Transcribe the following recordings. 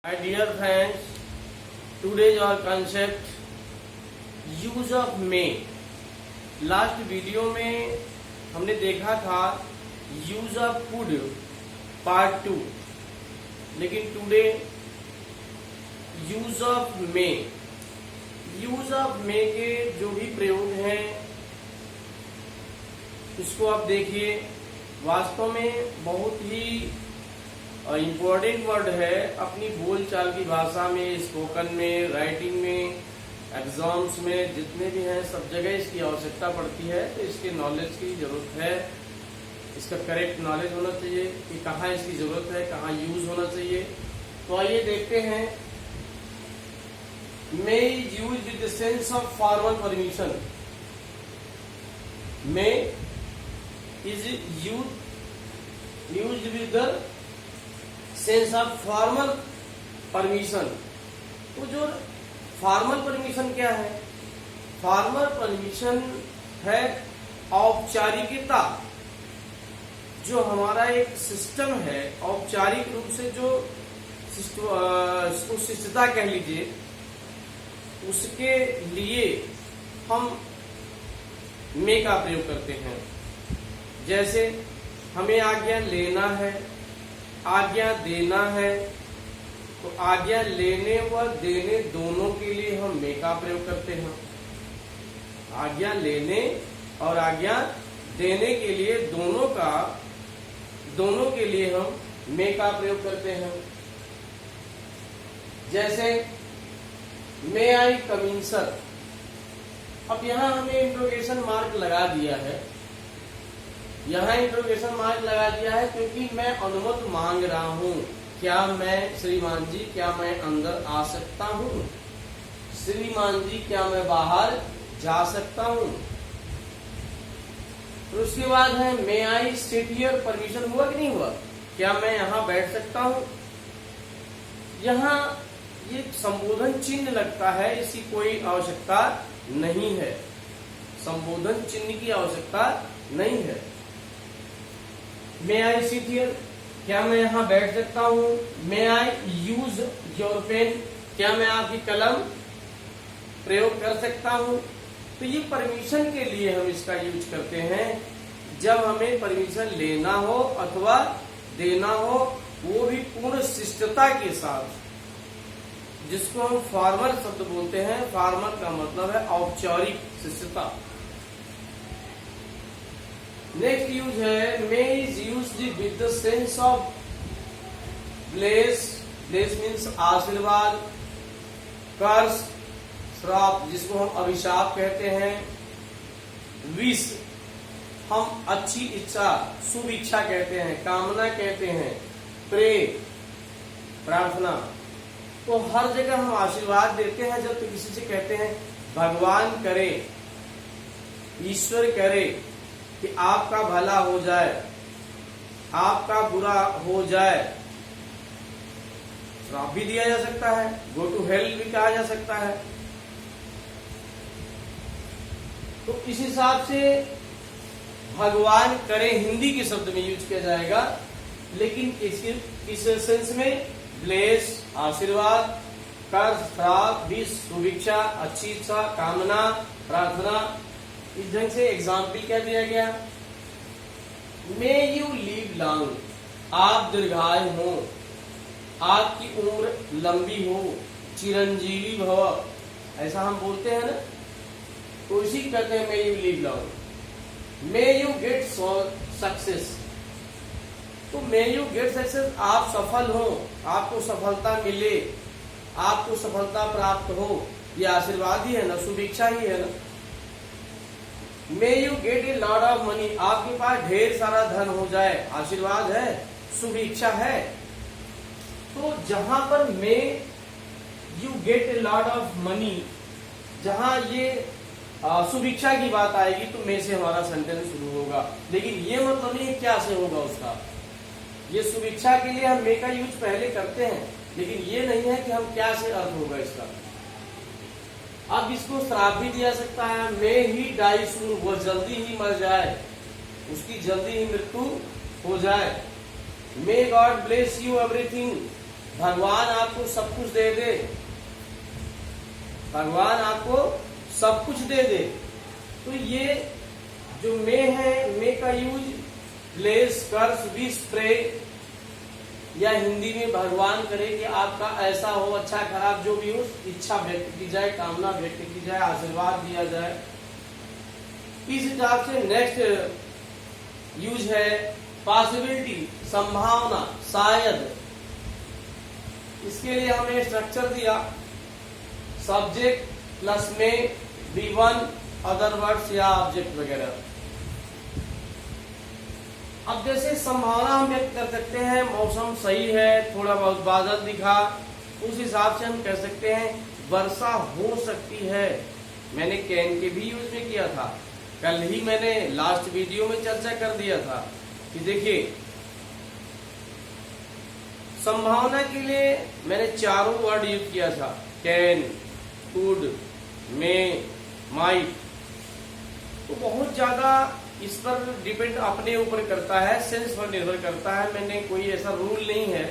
My dear friends, today's our concept use of may। Last video में हमने देखा था यूज ऑफ कुड पार्ट 2, लेकिन today use of May. Use of May के जो भी प्रयोग हैं उसको आप देखिए। वास्तव में बहुत ही इम्पोर्टेंट वर्ड है अपनी बोलचाल की भाषा में, स्पोकन में, राइटिंग में, एग्जाम्स में, जितने भी हैं सब जगह इसकी आवश्यकता पड़ती है। तो इसके नॉलेज की जरूरत है, इसका करेक्ट नॉलेज होना चाहिए कि कहाँ इसकी जरूरत है, कहाँ यूज होना चाहिए। तो आइए देखते हैं। May is use with the sense of formal permission. May is use with the sense of formal permission. तो जो फॉर्मल परमिशन क्या है? फॉर्मल परमिशन है औपचारिकता। जो हमारा एक सिस्टम है, औपचारिक रूप से जो शिष्टता कह लीजिए, उसके लिए हम मे का प्रयोग करते हैं। जैसे हमें आज्ञा लेना है, आज्ञा देना है, तो आज्ञा लेने व देने दोनों के लिए हम मे का प्रयोग करते हैं। आज्ञा लेने और आज्ञा देने के लिए दोनों के लिए हम मे का प्रयोग करते हैं। जैसे मे आई कम इन सर। अब यहां हमने इंट्रोगेशन मार्क लगा दिया है। यहाँ इंट्रोगेशन मार्क लगा दिया है क्योंकि मैं अनुमति मांग रहा हूँ। क्या मैं, श्रीमान जी, क्या मैं अंदर आ सकता हूँ? श्रीमान जी, क्या मैं बाहर जा सकता हूँ? तो उसके बाद है मे आई सिट हियर। परमिशन हुआ कि नहीं हुआ? क्या मैं यहाँ बैठ सकता हूँ? यहाँ ये संबोधन चिन्ह लगता है, इसकी कोई आवश्यकता नहीं है। संबोधन चिन्ह की आवश्यकता नहीं है। मे आई सिट हियर, क्या मैं यहाँ बैठ सकता हूँ? मे आई यूज योर पेन, क्या मैं आपकी कलम प्रयोग कर सकता हूँ? तो ये परमिशन के लिए हम इसका यूज करते हैं। जब हमें परमिशन लेना हो अथवा देना हो, वो भी पूर्ण शिष्टता के साथ, जिसको हम फॉर्मल शब्द बोलते हैं। फॉर्मल का मतलब है औपचारिक शिष्टता। नेक्स्ट यूज है may is used with the sense of bless. Bless means आशीर्वाद, कर्स, श्राप, जिसको हम अभिशाप कहते हैं। विश हम अच्छी इच्छा, शुभ इच्छा कहते हैं, कामना कहते हैं। प्रे प्रार्थना। तो हर जगह हम आशीर्वाद देते हैं जब तो किसी से कहते हैं भगवान करे, ईश्वर करे कि आपका भला हो जाए, आपका बुरा हो जाए। श्राप भी दिया जा सकता है, गो टू हेल भी कहा जा सकता है। तो इस हिसाब से भगवान करे हिंदी के शब्द में यूज किया जाएगा, लेकिन किस सेंस में? ब्लेस आशीर्वाद, कर्ज, श्राप, विश शुभेच्छा, अच्छी इच्छा, कामना, प्रार्थना। इस ढंग से एग्जाम्पल क्या दिया गया? मे यू लीव लॉन्ग, आप दीर्घायु हो, आपकी उम्र लंबी हो, चिरंजीवी भव, ऐसा हम बोलते हैं ना। तो इसी कहते हैं may you leave long. May you get success. तो मे यू गेट सक्सेस, आप सफल हो, आपको सफलता मिले, आपको सफलता प्राप्त हो। ये आशीर्वाद ही है ना, शुभेच्छा ही है ना। May you get a lot of money, आपके पास ढेर सारा धन हो जाए, आशीर्वाद है, शुभ इच्छा है। तो जहां पर may you get a lot of money, जहां ये शुभ इच्छा की बात आएगी तो मे से हमारा सेंटेंस शुरू होगा। लेकिन ये मतलब नहीं क्या से होगा उसका। ये शुभ इच्छा के लिए हम मे का यूज पहले करते हैं, लेकिन ये नहीं है कि हम क्या से अर्थ होगा इसका। अब इसको श्राप भी दिया सकता है। मे ही डाई सून, वो जल्दी ही मर जाए, उसकी जल्दी ही मृत्यु हो जाए। May God bless you everything, भगवान आपको सब कुछ दे दे, भगवान आपको सब कुछ दे दे, तो ये जो मे है, मे का यूज ब्लेस, कर्स, विश, प्रे, या हिंदी में भगवान करे कि आपका ऐसा हो, अच्छा खराब जो भी हो, इच्छा व्यक्त की जाए, कामना व्यक्त की जाए, आशीर्वाद दिया जाए। इस हिसाब से नेक्स्ट यूज है पॉसिबिलिटी, संभावना, शायद। इसके लिए हमने स्ट्रक्चर दिया, सब्जेक्ट प्लस में V1 अदर वर्ड्स या ऑब्जेक्ट वगैरह। अब जैसे संभावना हम व्यक्त कर सकते हैं, मौसम सही है, थोड़ा बहुत बादल दिखा, उस हिसाब से हम कह सकते हैं वर्षा हो सकती है। मैंने कैन के भी यूज में किया था, कल ही मैंने लास्ट वीडियो में चर्चा कर दिया था कि देखिए संभावना के लिए मैंने चारों वर्ड यूज किया था, कैन, कुड, मे, माइट। तो बहुत ज्यादा इस पर डिपेंड अपने ऊपर करता है, सेंस पर निर्भर करता है। मैंने कोई ऐसा रूल नहीं है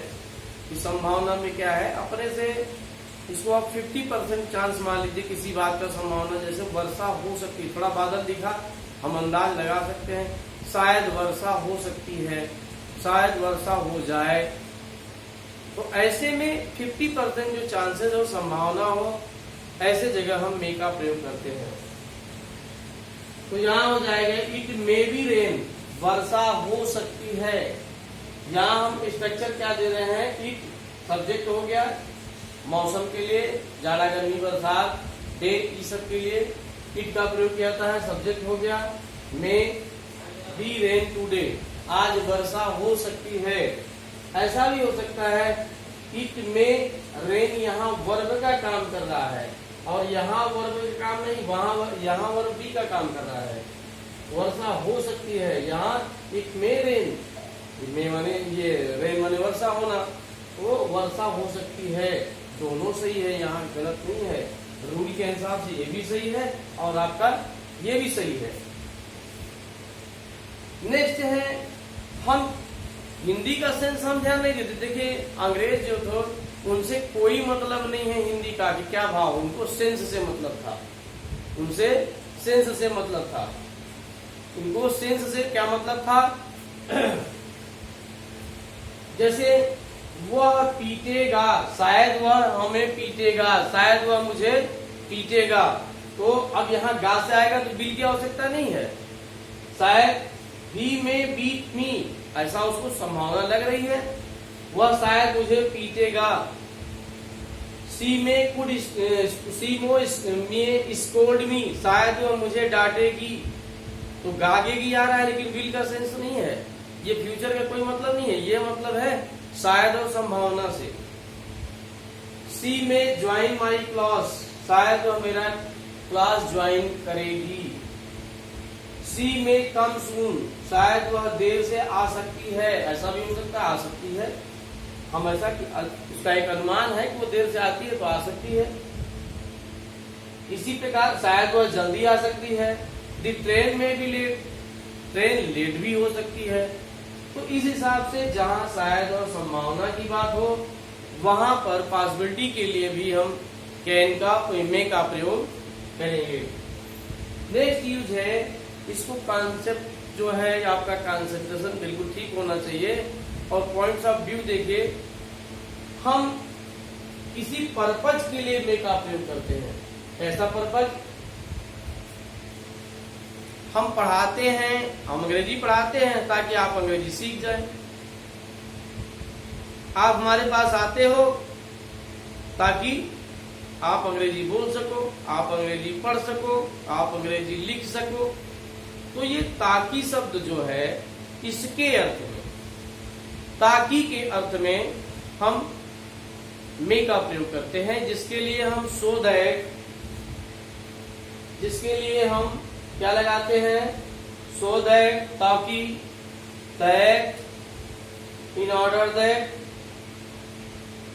कि संभावना में क्या है, अपने से इसको आप 50% चांस मान लीजिए किसी बात का संभावना, जैसे वर्षा हो सकती है, थोड़ा बादल दिखा, हम अंदाज लगा सकते हैं शायद वर्षा हो सकती है, शायद वर्षा हो जाए। तो ऐसे में 50% जो चांसेस हो, संभावना हो, ऐसे जगह हम मे का प्रयोग करते हैं। तो यहाँ हो जाएगा इट मे बी रेन, वर्षा हो सकती है। यहाँ हम स्ट्रक्चर क्या दे रहे हैं, इट सब्जेक्ट हो गया, मौसम के लिए जाड़ा गर्मी बरसात, डे ई सब के लिए इट का प्रयोग किया जाता है, सब्जेक्ट हो गया। मे बी रेन टुडे, आज वर्षा हो सकती है। ऐसा भी हो सकता है इट में रेन यहाँ वर्ब का काम कर रहा है और यहाँ वर्ब का काम नहीं, वहां यहाँ वर्ब भी का काम कर रहा है। वर्षा हो सकती है, यहाँ इट में रेन, में माने ये रेन माने वर्षा होना, वो वर्षा हो सकती है। दोनों सही है, यहाँ गलत नहीं है। रूल के हिसाब से ये भी सही है और आपका ये भी सही है। नेक्स्ट है, हम हिंदी का सेंस हम ध्यान नहीं देते। देखिए अंग्रेज जो थे उनसे कोई मतलब नहीं है हिंदी का कि क्या भाव, उनको सेंस से मतलब था, उनसे सेंस से मतलब था। उनको सेंस से क्या मतलब था, जैसे वह पीटेगा, शायद वह हमें पीटेगा, शायद वह मुझे पीटेगा। तो अब यहाँ गा से आएगा तो बी की आवश्यकता नहीं है। शायद ही में बीट मी, ऐसा उसको संभावना लग रही है, वह शायद मुझे पीटेगा। सी में कुड, सी मो में स्कोल्ड मी, शायद वह मुझे डांटेगी। तो गागेगी आ रहा है लेकिन विल का सेंस नहीं है, ये फ्यूचर का कोई मतलब नहीं है, ये मतलब है शायद और संभावना से। सी में ज्वाइन माई क्लास, शायद वह मेरा क्लास ज्वाइन करेगी। सी में कम सून, शायद वह देर से आ सकती है, ऐसा भी हो सकता है आ सकती है, हम ऐसा उसका एक अनुमान है कि वो देर से आती है तो आ सकती है। इसी प्रकार शायद वह जल्दी आ सकती है। दी ट्रेन में भी लेट, ट्रेन लेट भी हो सकती है। तो इस हिसाब से जहां शायद और संभावना की बात हो वहां पर पॉसिबिलिटी के लिए भी हम कैन का, मे का प्रयोग करेंगे। नेक्स्ट यूज है, इसको कॉन्सेप्ट जो है आपका कंसंट्रेशन बिल्कुल ठीक होना चाहिए और पॉइंट्स ऑफ व्यू देखिए। हम किसी पर्पज के लिए मे का प्रयोग करते हैं। ऐसा पर्पज, हम पढ़ाते हैं, हम अंग्रेजी पढ़ाते हैं ताकि आप अंग्रेजी सीख जाएं। आप हमारे पास आते हो ताकि आप अंग्रेजी बोल सको, आप अंग्रेजी पढ़ सको, आप अंग्रेजी लिख सको। तो ये ताकि शब्द जो है इसके अर्थ में, ताकि के अर्थ में हम मे का प्रयोग करते हैं, जिसके लिए हम सो दैट, जिसके लिए हम क्या लगाते हैं, सो दैट, ताकि, दैट, इन ऑर्डर दैट।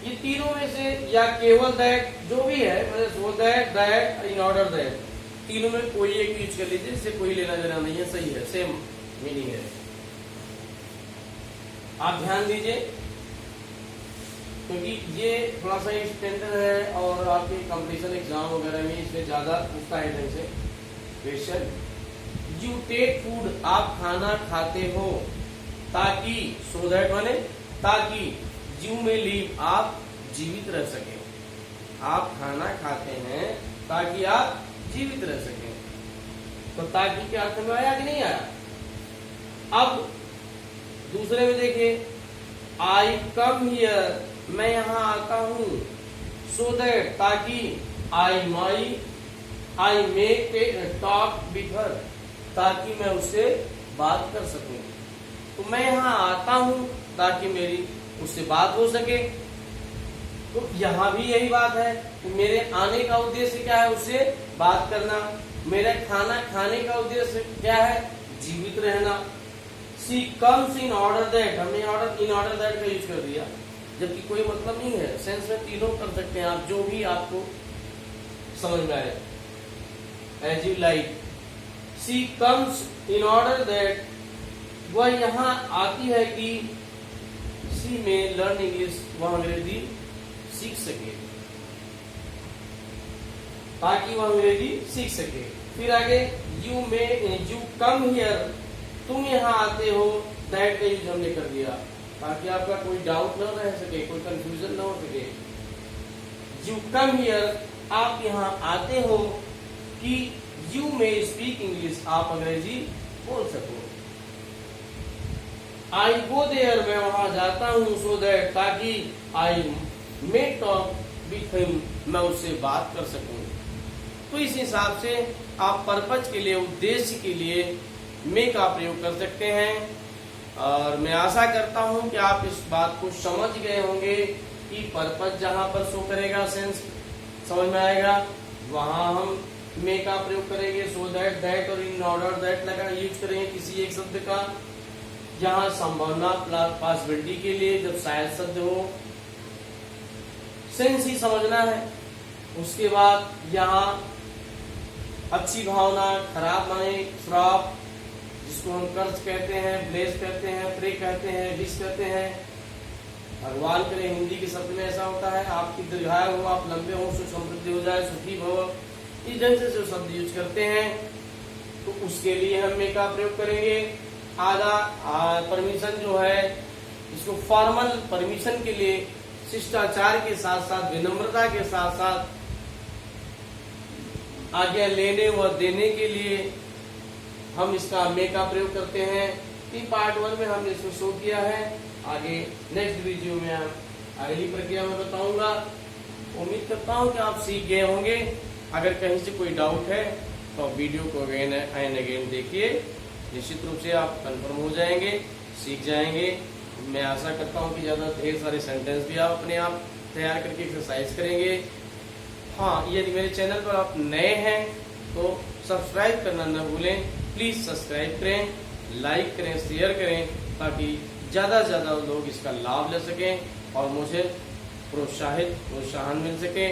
ये तीनों में से या केवल दैट जो भी है, मतलब so that, that, in order that, तीनों में कोई एक यूज कर लीजिए, इससे कोई लेना देना नहीं है, सही है, सेम मीनिंग है। आप ध्यान दीजिए। क्योंकि ये थोड़ा सा स्टैंडर्ड है और आपके कंपटीशन एग्जाम वगैरह में इसमें ज्यादा पूछता है ढंग से क्वेश्चन। यू टेक फूड, आप खाना खाते हो, ताकि सो दैट माने ताकि, यू में लीव, आप जीवित रह सके। आप खाना खाते हैं ताकि आप जीवित रह सके। तो ताकि के अर्थ में आया कि नहीं आया? अब दूसरे में देखिए, आई कम हियर, मैं यहां आता हूं, सो दैट, ताकि, I make a talk with her, ताकि मैं उससे बात कर सकूं। तो मैं यहां आता हूं ताकि मेरी उससे बात हो सके। तो यहां भी यही बात है कि मेरे आने का उद्देश्य क्या है? उससे बात करना। मेरा खाना खाने का उद्देश्य क्या है? जीवित रहना। सी कम्स इन ऑर्डर दैट, हमने इन ऑर्डर दैट का यूज कर दिया, जबकि कोई मतलब नहीं है। सेंस में तीनों कर सकते हैं आप, जो भी आपको समझ में आए, as you like. C comes in order that, वह यहाँ आती है कि सी में लर्न इंग्लिश, वह अंग्रेजी सीख सके, ताकि वह अंग्रेजी सीख सके। फिर आगे, यू कम हियर, तुम यहाँ आते हो, दैट का यूज हमने कर दिया ताकि आपका कोई डाउट न रह सके, कोई कंफ्यूजन न हो सके। यू कम हियर, आप यहाँ आते हो कि यू में स्पीक इंग्लिश, आप अंग्रेजी बोल सको। आई गो देयर, मैं वहां जाता हूँ, सो दैट, ताकि, आई मे टॉक विथ हिम, मैं उससे बात कर सकूं। तो इस हिसाब से आप पर्पज के लिए, उद्देश्य के लिए मे का प्रयोग कर सकते हैं। और मैं आशा करता हूं कि आप इस बात को समझ गए होंगे कि पर्पज जहां पर शो करेगा, सेंस समझ में आएगा, वहां हम मे का प्रयोग करेंगे। सो दैट, दैट और इन ऑर्डर दैट लगा यूज करेंगे किसी एक शब्द का। जहां संभावना पॉसिबिलिटी के लिए, जब शायद शब्द हो, सेंस ही समझना है। उसके बाद यहाँ अच्छी भावना, खराब माने श्राप, जिसको हम कर्ज कहते हैं, ब्लेस कहते हैं, प्रे कहते हैं, विश कहते हैं। भगवान करे, हिंदी के शब्द में ऐसा होता है, आपकी दीर्घायु हो, आप लंबे हो, सुख समृद्धि हो जाए, सुखी भव, इस ढंग से जो शब्द यूज करते हैं, तो उसके लिए हम मे का प्रयोग करेंगे। आधा परमिशन जो है, इसको फॉर्मल परमिशन के लिए शिष्टाचार के साथ साथ, विनम्रता के साथ साथ आज्ञा लेने व देने के लिए हम इसका मे का प्रयोग करते हैं। पार्ट 1 में हमने इसको शो किया है। आगे नेक्स्ट वीडियो में हम अगली प्रक्रिया में बताऊंगा। उम्मीद करता हूं कि आप सीख गए होंगे। अगर कहीं से कोई डाउट है तो वीडियो को अगेन एंड अगेन देखिए, निश्चित रूप से आप कंफर्म हो जाएंगे, सीख जाएंगे। मैं आशा करता हूं कि ज्यादा ढेर सारे सेंटेंस भी आप अपने आप तैयार करके एक्सरसाइज करेंगे। हाँ, यदि मेरे चैनल पर आप नए हैं तो सब्सक्राइब करना न भूलें। प्लीज सब्सक्राइब करें, लाइक करें, शेयर करें, ताकि ज्यादा से ज्यादा लोग इसका लाभ ले सकें और मुझे प्रोत्साहन मिल सके।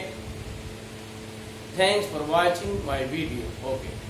Thanks for watching my video. Okay.